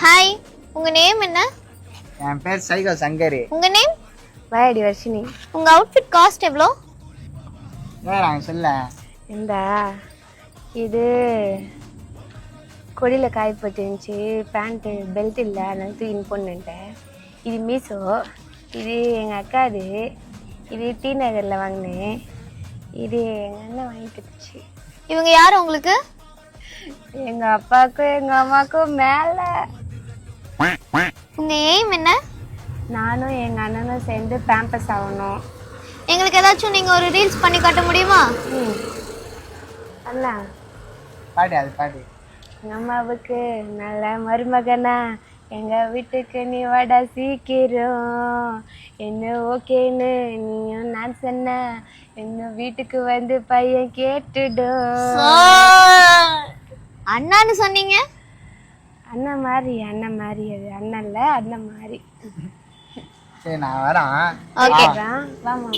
Hi, உங்க name என்ன? என் பேர் சைகல் சங்கரி. உங்க நேம்? வாயடி வர்ஷினி. உங்க அவுட்ஃபிட் காஸ்ட் எவ்வளோ? நாங்கள் சொல்ல இந்த இது கொடியில் காய போட்டுருந்துச்சு, பேண்ட்டு பெல்ட் இல்லை, அதனால தூக்கின்னு போட்டுட்டேன். இது மீஷோ, இது எங்கள் அக்காது, இது டி நகரில் வாங்கினேன், இது எங்கள் அண்ணன் வாங்கி கொடுத்துச்சு. இவங்க யார் உங்களுக்கு? எங்கள் அப்பாவுக்கும் எங்கள் அம்மாவுக்கும் மேலே. உங்க எய்ம் என்ன? நானும் எங்கள் அண்ணனும் சேர்ந்து பேம்பஸ் ஆகணும். எங்களுக்கு ஏதாச்சும் நீங்க ஒரு ரீல்ஸ் பண்ணி காட்ட முடியுமா? அண்ணா பாடி அது பாடி. எங்கள் அம்மாவுக்கு நல்ல மருமகனா, எங்கள் வீட்டுக்கு நீ வாடா சீக்கிரம், என்ன ஓகேன்னு நீயும் நான் சொன்ன, என்ன வீட்டுக்கு வந்து பையன் கேட்டுடும். அண்ணான்னு சொன்னீங்க. அண்ணன் மாதிரி அது அண்ணன் இல்லை, அண்ணன் மாதிரி. சரி நான் வரேன். ஓகே, வாமா.